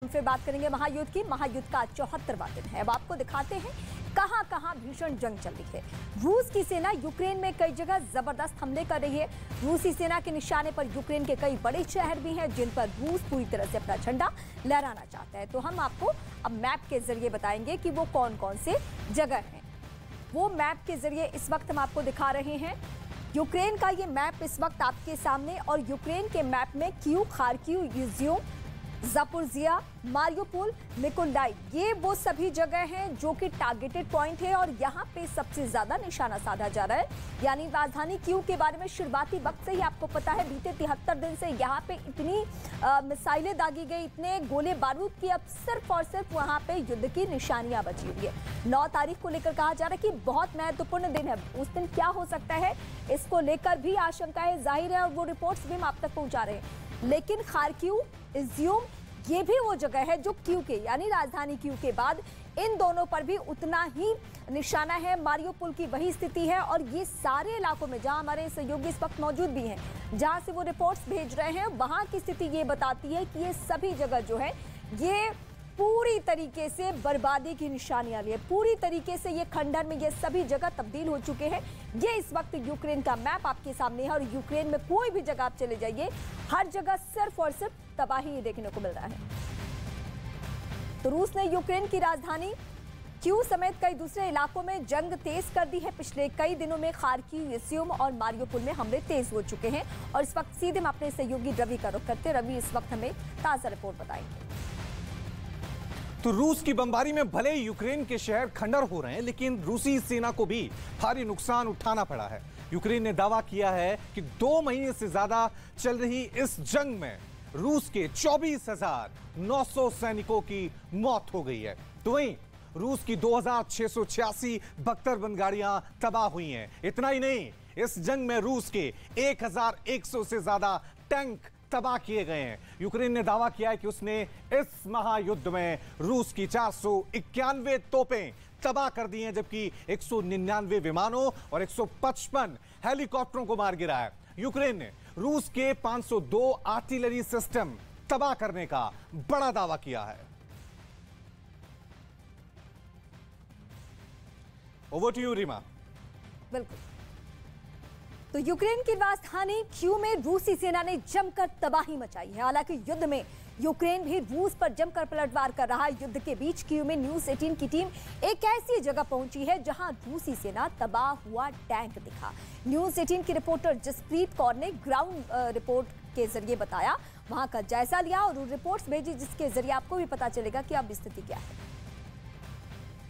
फिर बात करेंगे महायुद्ध की। महायुद्ध का 74वां दिन है। अब आपको दिखाते हैं कहां कहां भीषण जंग चल रही है। रूस की सेना यूक्रेन में कई जगह जबरदस्त हमले कर रही है। रूसी सेना के निशाने पर यूक्रेन के कई बड़े शहर भी हैं जिन पर रूस पूरी तरह से अपना झंडा लहराना चाहता है। तो हम आपको अब मैप के जरिए बताएंगे कि वो कौन कौन से जगह हैं। वो मैप के जरिए इस वक्त हम आपको दिखा रहे हैं। यूक्रेन का ये मैप इस वक्त आपके सामने, और यूक्रेन के मैप में Kyiv, Kharkiv, assume, Zaporizhzhia, Mariupol, Mykolaiv, ये वो सभी जगह हैं जो कि टारगेटेड पॉइंट है और यहाँ पे सबसे ज्यादा निशाना साधा जा रहा है। यानी राजधानी कीव के बारे में शुरुआती वक्त से ही आपको पता है, बीते 73 दिन से यहाँ पे इतनी मिसाइलें दागी गई, इतने गोले बारूद की, अब सिर्फ और सिर्फ वहाँ पे युद्ध की निशानियां बची हुई है। 9 तारीख को लेकर कहा जा रहा है कि बहुत महत्वपूर्ण दिन है। उस दिन क्या हो सकता है, इसको लेकर भी आशंकाएं जाहिर है और वो रिपोर्ट्स भी हम आप तक पहुंचा रहे हैं। लेकिन खार्किव, इज्यूम, ये भी वो जगह है जो कीव के यानी राजधानी कीव के बाद इन दोनों पर भी उतना ही निशाना है। मारियोपोल की वही स्थिति है और ये सारे इलाकों में जहां हमारे सहयोगी इस वक्त मौजूद भी हैं, जहां से वो रिपोर्ट्स भेज रहे हैं, वहां की स्थिति ये बताती है कि ये सभी जगह जो है ये पूरी तरीके से बर्बादी की निशानियां लिए, पूरी तरीके से ये खंडर में ये सभी जगह तब्दील हो चुके हैं। ये इस वक्त यूक्रेन का मैप आपके सामने है और यूक्रेन में कोई भी जगह आप चले जाइए, हर जगह सिर्फ और सिर्फ तबाही देखने को मिल रहा है। तो रूस ने यूक्रेन की राजधानी कीव समेत कई दूसरे इलाकों में जंग तेज कर दी है। पिछले कई दिनों में खार्किव, इज्यूम और मारियोपोल में हमले तेज हो चुके हैं और इस वक्त सीधे हम अपने सहयोगी रवि का रुख करते। रवि इस वक्त हमें ताजा रिपोर्ट बताएंगे। तो रूस की बमबारी में भले ही यूक्रेन के शहर खंडर हो रहे हैं, लेकिन रूसी सेना को भी भारी नुकसान उठाना पड़ा है। यूक्रेन ने दावा किया है कि 2 महीने से ज्यादा चल रही इस जंग में रूस के 24,900 सैनिकों की मौत हो गई है। तो वहीं रूस की 2,686 बख्तरबंद गाड़ियां तबाह हुई हैं। इतना ही नहीं, इस जंग में रूस के 1,100 से ज्यादा टैंक तबाह किए गए हैं। यूक्रेन ने दावा किया है कि उसने इस महायुद्ध में रूस की 491 तोपें तबाह कर दी हैं, जबकि 199 विमानों और 155 हेलीकॉप्टरों को मार गिरा है। यूक्रेन ने रूस के 502 आर्टिलरी सिस्टम तबाह करने का बड़ा दावा किया है। Over to you Reema. बिल्कुल। तो यूक्रेन की राजधानी कीव में रूसी सेना ने जमकर तबाही मचाई है। हालांकि युद्ध में यूक्रेन भी रूस पर जमकर पलटवार कर रहा है। युद्ध के बीच कीव में न्यूज़ 18 की टीम एक ऐसी जगह पहुंची है जहां रूसी सेना तबाह हुआ टैंक दिखा। न्यूज़ 18 की रिपोर्टर जसप्रीत कौर ने ग्राउंड रिपोर्ट के जरिए बताया, वहां का जायजा लिया और रिपोर्ट्स भेजी, जिसके जरिए आपको भी पता चलेगा कि अब स्थिति क्या है।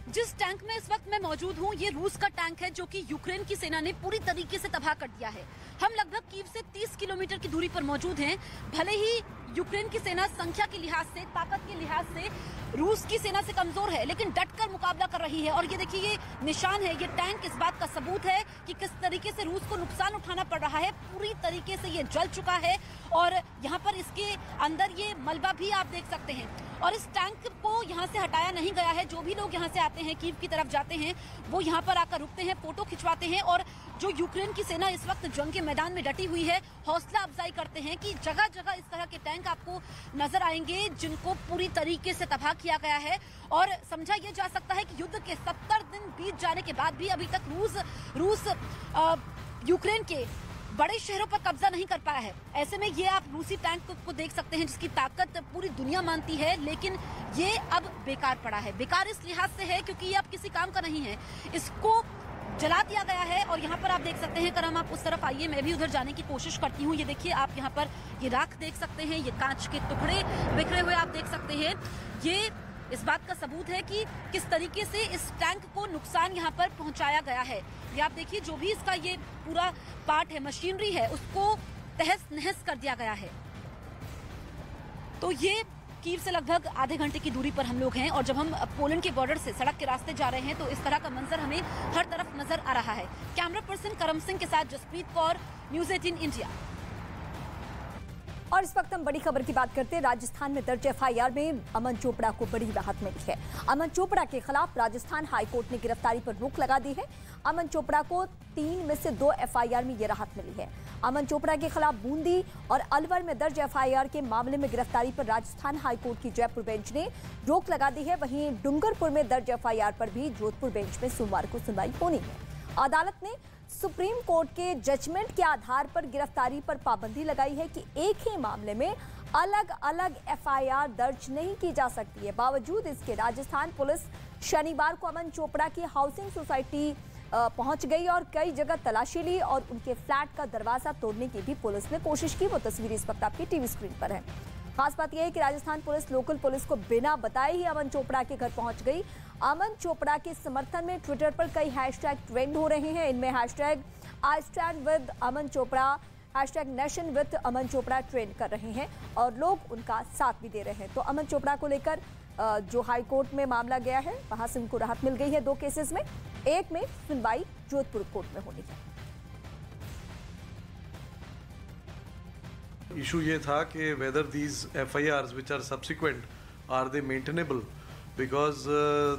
जिस टैंक में इस वक्त मैं मौजूद हूँ, ये रूस का टैंक है जो कि यूक्रेन की सेना ने पूरी तरीके से तबाह कर दिया है। हम लगभग कीव से 30 किलोमीटर की दूरी पर मौजूद हैं। भले ही यूक्रेन की सेना संख्या के लिहाज से, ताकत के लिहाज से रूस की सेना से कमजोर है, लेकिन डटकर मुकाबला कर रही है। और ये देखिए, ये निशान है, ये टैंक इस बात का सबूत है कि किस तरीके से रूस को नुकसान उठाना पड़ रहा है। पूरी तरीके से ये जल चुका है और यहाँ पर इसके अंदर ये मलबा भी आप देख सकते हैं। और इस टैंक को यहाँ से हटाया नहीं गया है। जो भी लोग यहाँ से आते हैं, कीव की तरफ जाते हैं, वो यहाँ पर आकर रुकते हैं, फोटो खिंचवाते हैं। और जो यूक्रेन की सेना इस वक्त जंग के मैदान में डटी हुई है, हौसला अफजाई करते हैं कि जगह जगह इस तरह के टैंक आपको नजर आएंगे जिनको पूरी तरीके से तबाह किया गया है। और समझा यह जा सकता है कि युद्ध के 70 दिन बीत जाने के बाद भी अभी तक रूस यूक्रेन के बड़े शहरों पर कब्जा नहीं कर पाया है। ऐसे में ये आप रूसी टैंक को देख सकते हैं जिसकी ताकत पूरी दुनिया मानती है, लेकिन ये अब बेकार पड़ा है। बेकार इस लिहाज से है क्योंकि ये अब किसी काम का नहीं है, इसको जला दिया गया है। और यहाँ पर आप देख सकते हैं, अगर आप उस तरफ आइए, मैं भी उधर जाने की कोशिश करती हूँ। ये देखिए, आप यहाँ पर ये राख देख सकते हैं, ये कांच के टुकड़े बिखरे हुए आप देख सकते हैं। ये इस बात का सबूत है कि किस तरीके से इस टैंक को नुकसान यहाँ पर पहुंचाया गया है। ये आप देखिए, जो भी इसका ये पूरा पार्ट है, मशीनरी है, उसको तहस नहस कर दिया गया है। तो ये कीव से लगभग आधे घंटे की दूरी पर हम लोग हैं और जब हम पोलैंड के बॉर्डर से सड़क के रास्ते जा रहे हैं तो इस तरह का मंजर हमें हर तरफ नजर आ रहा है। कैमरा पर्सन करम सिंह के साथ जसप्रीत कौर, न्यूज़ 18 इंडिया। और इस वक्त हम बड़ी खबर की बात करते हैं। राजस्थान में दर्ज एफआईआर में अमन चोपड़ा को बड़ी राहत मिली है। अमन चोपड़ा के खिलाफ राजस्थान हाईकोर्ट ने गिरफ्तारी पर रोक लगा दी है। अमन चोपड़ा को 3 में से 2 एफआईआर में यह राहत मिली है। अमन चोपड़ा के खिलाफ बूंदी और अलवर में दर्ज एफआईआर के मामले में गिरफ्तारी पर राजस्थान हाईकोर्ट की जयपुर बेंच ने रोक लगा दी है। वहीं डूंगरपुर में दर्ज एफआईआर पर भी जोधपुर बेंच में सोमवार को सुनवाई होनी है। अदालत ने सुप्रीम कोर्ट के जजमेंट के आधार पर गिरफ्तारी पर पाबंदी लगाई है कि एक ही मामले में अलग अलग एफआईआर दर्ज नहीं की जा सकती है। बावजूद इसके राजस्थान पुलिस शनिवार को अमन चोपड़ा की हाउसिंग सोसाइटी पहुंच गई और कई जगह तलाशी ली और उनके फ्लैट का दरवाजा तोड़ने की भी पुलिस ने कोशिश की। वो तस्वीर इस वक्त आपकी टीवी स्क्रीन पर है। खास बात यह है कि राजस्थान पुलिस लोकल पुलिस को बिना बताए ही अमन चोपड़ा के घर पहुंच गई। अमन चोपड़ा के समर्थन में ट्विटर पर कई हैशटैग ट्रेंड हो रहे हैं। इनमें hashtag I stand with Aman Chopra, hashtag nation with Aman Chopra trend कर रहे हैं और लोग उनका साथ भी दे रहे हैं। तो अमन चोपड़ा को लेकर जो हाई कोर्ट में मामला गया है वहां से उनको राहत मिल गई है 2 केसेस में। एक में सुनवाई जोधपुर कोर्ट में होनी है। इशू ये था कि whether these FIRs which are subsequent are they maintainable, because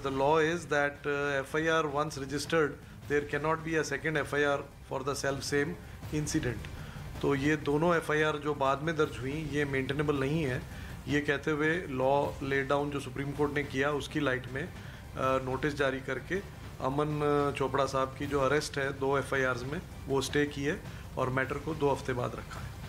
the law is that FIR once registered there cannot be a second FIR for the self same incident. तो ये दोनों FIR जो बाद में दर्ज हुई ये मेंटेनेबल नहीं है, ये कहते हुए लॉ ले डाउन जो सुप्रीम कोर्ट ने किया उसकी लाइट में नोटिस जारी करके अमन चोपड़ा साहब की जो अरेस्ट है 2 FIRs में वो स्टे की है और मैटर को 2 हफ्ते बाद रखा है।